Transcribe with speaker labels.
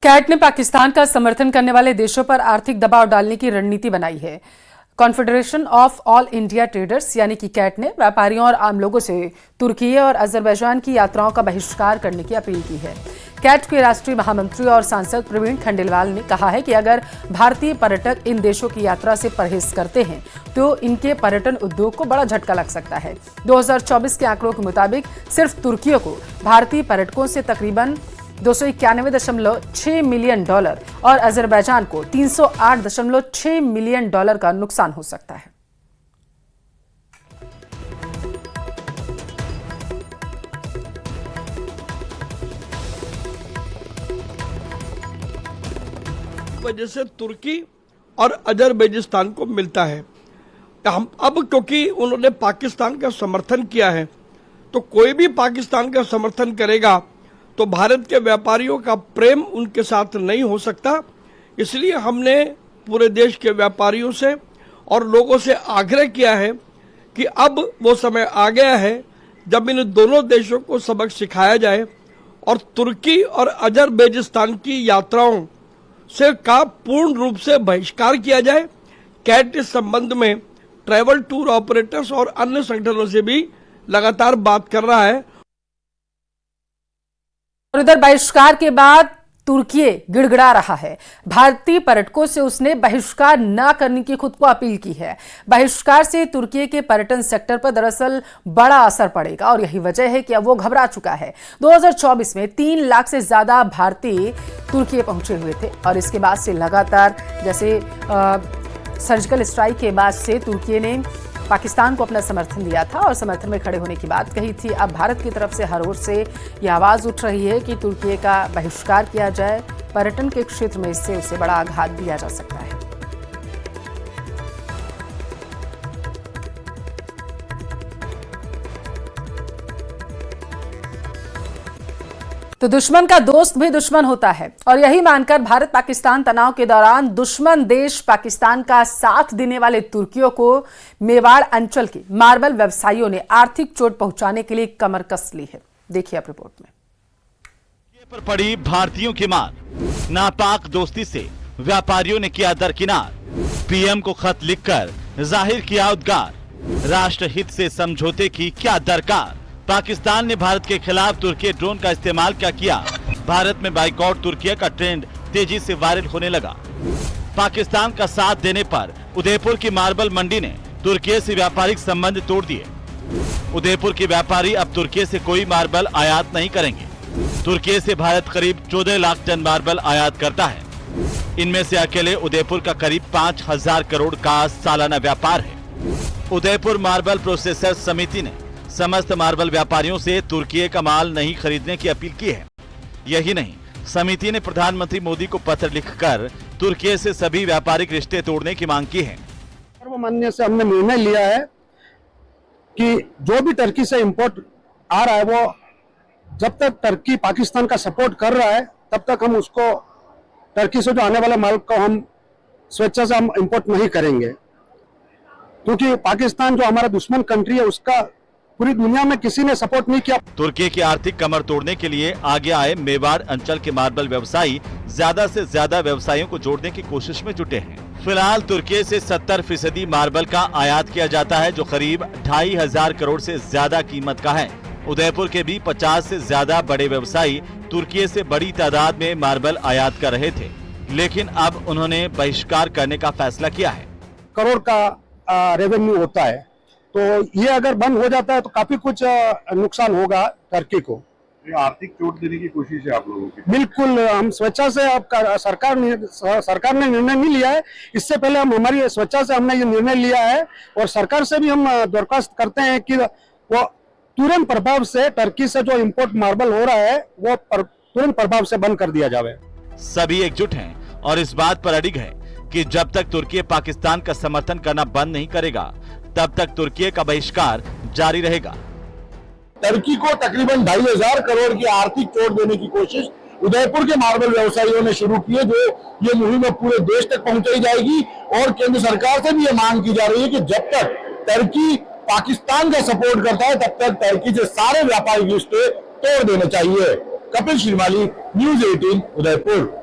Speaker 1: Cat ने पाकिस्तान का समर्थन करने वाले देशों पर आर्थिक दबाव डालने की रणनीति बनाई है। Confederation of all India traders यानी कि कैट ने व्यापारियों और आम लोगों से तुर्की और अजरबैजान की यात्राओं का बहिष्कार करने की अपील की है। कैट के राष्ट्रीय महामंत्री और सांसद प्रवीण खंडेलवाल ने कहा है कि अगर भारतीय पर्यटक इन देशों की यात्रा से परहेज करते हैं तो इनके पर्यटन उद्योग को बड़ा झटका लग सकता है। 2024 के आंकड़ों के मुताबिक सिर्फ तुर्की को भारतीय पर्यटकों से तकरीबन $291.6 मिलियन और अजरबैजान को $308.6 मिलियन का नुकसान हो सकता है।
Speaker 2: वजह से तुर्की और अजरबैजान को मिलता है। हम अब क्योंकि उन्होंने पाकिस्तान का समर्थन किया है तो कोई भी पाकिस्तान का समर्थन करेगा तो भारत के व्यापारियों का प्रेम उनके साथ नहीं हो सकता। इसलिए हमने पूरे देश के व्यापारियों से और लोगों से आग्रह किया है कि अब वो समय आ गया है जब इन दोनों देशों को सबक सिखाया जाए और तुर्की और अजरबैजान की यात्राओं से का पूर्ण रूप से बहिष्कार किया जाए। कैट इस संबंध में ट्रैवल टूर ऑपरेटर्स और अन्य संगठनों से भी लगातार बात कर रहा है।
Speaker 1: और इधर बहिष्कार के बाद तुर्की गिड़गिड़ा रहा है। भारतीय पर्यटकों से उसने बहिष्कार न करने की खुद को अपील की है। बहिष्कार से तुर्की के पर्यटन सेक्टर पर दरअसल बड़ा असर पड़ेगा और यही वजह है कि अब वो घबरा चुका है। 2024 में 3 लाख से ज्यादा भारतीय तुर्की पहुंचे हुए थे और इसके बाद से लगातार जैसे सर्जिकल स्ट्राइक के बाद से तुर्की ने पाकिस्तान को अपना समर्थन दिया था और समर्थन में खड़े होने की बात कही थी। अब भारत की तरफ से हर ओर से यह आवाज उठ रही है कि तुर्की का बहिष्कार किया जाए। पर्यटन के क्षेत्र में इससे उसे बड़ा आघात दिया जा सकता है। तो दुश्मन का दोस्त भी दुश्मन होता है और यही मानकर भारत पाकिस्तान तनाव के दौरान दुश्मन देश पाकिस्तान का साथ देने वाले तुर्कियों को मेवाड़ अंचल के मार्बल व्यवसायियों ने आर्थिक चोट पहुंचाने के लिए कमर कस ली है। देखिए आप रिपोर्ट में।
Speaker 3: पर पड़ी भारतीयों की मार, नापाक दोस्ती से व्यापारियों ने किया दरकिनार। पीएम को खत लिखकर जाहिर किया उद्गार, राष्ट्रहित से समझौते की क्या दरकार। पाकिस्तान ने भारत के खिलाफ तुर्की ड्रोन का इस्तेमाल क्या किया। भारत में बाइकआउट तुर्की का ट्रेंड तेजी से वायरल होने लगा। पाकिस्तान का साथ देने पर उदयपुर की मार्बल मंडी ने तुर्की से व्यापारिक संबंध तोड़ दिए। उदयपुर के व्यापारी अब तुर्की से कोई मार्बल आयात नहीं करेंगे। तुर्की से भारत करीब 14 लाख टन मार्बल आयात करता है। इनमें से अकेले उदयपुर का करीब 5,000 करोड़ का सालाना व्यापार है। उदयपुर मार्बल प्रोसेसर समिति ने समस्त मार्बल व्यापारियों से तुर्की का माल नहीं खरीदने की अपील की है। यही नहीं, समिति ने प्रधानमंत्री मोदी को पत्र लिखकर तुर्की से सभी व्यापारिक रिश्ते तोड़ने की मांग की है।
Speaker 4: सर्वमान्य से हमने निर्णय लिया है कि जो भी टर्की से इंपोर्ट आ रहा है वो जब तक टर्की पाकिस्तान का सपोर्ट कर रहा है तब तक हम उसको टर्की से जो आने वाला माल को हम स्वेच्छा से हम इंपोर्ट नहीं करेंगे, क्योंकि पाकिस्तान जो हमारा दुश्मन कंट्री है उसका पूरी दुनिया में किसी ने सपोर्ट नहीं किया। तुर्की
Speaker 3: की आर्थिक कमर तोड़ने के लिए आगे आए मेवाड़ अंचल के मार्बल व्यवसायी ज्यादा से ज्यादा व्यवसायियों को जोड़ने की कोशिश में जुटे हैं। फिलहाल तुर्की से 70% मार्बल का आयात किया जाता है, जो करीब 2,500 करोड़ से ज्यादा कीमत का है। उदयपुर के भी 50 से ज्यादा बड़े व्यवसायी तुर्की से बड़ी तादाद में मार्बल आयात कर रहे थे, लेकिन अब उन्होंने बहिष्कार करने का फैसला किया है।
Speaker 4: करोड़ का रेवेन्यू होता है, तो ये अगर बंद हो जाता है तो काफी कुछ नुकसान होगा टर्की को।
Speaker 5: आर्थिक चोट देने की कोशिश है आप लोगों की?
Speaker 4: बिल्कुल, हम स्वेच्छा से अब सरकार ने निर्णय नहीं लिया है। इससे पहले हम हमारी स्वेच्छा से हमने ये निर्णय लिया है और सरकार से भी हम दरख्वास्त करते हैं कि वो तुरंत प्रभाव से टर्की से जो इम्पोर्ट मार्बल हो रहा है वो तुरंत प्रभाव से बंद कर दिया जाए।
Speaker 3: सभी एकजुट हैं और इस बात पर अडिग है कि जब तक तुर्की पाकिस्तान का समर्थन करना बंद नहीं करेगा तब तक तुर्की का बहिष्कार जारी रहेगा।
Speaker 5: टर्की को तकरीबन 2,500 करोड़ की आर्थिक चोट देने की कोशिश उदयपुर के मार्बल व्यवसायियों ने शुरू की है, जो ये मुहिम पूरे देश तक पहुंचाई जाएगी। और केंद्र सरकार से भी ये मांग की जा रही है कि जब तक टर्की पाकिस्तान का सपोर्ट करता है तब तक टर्की से सारे व्यापारिक रिश्ते तोड़ देने चाहिए। कपिल श्रीमाली, न्यूज़ 18 उदयपुर।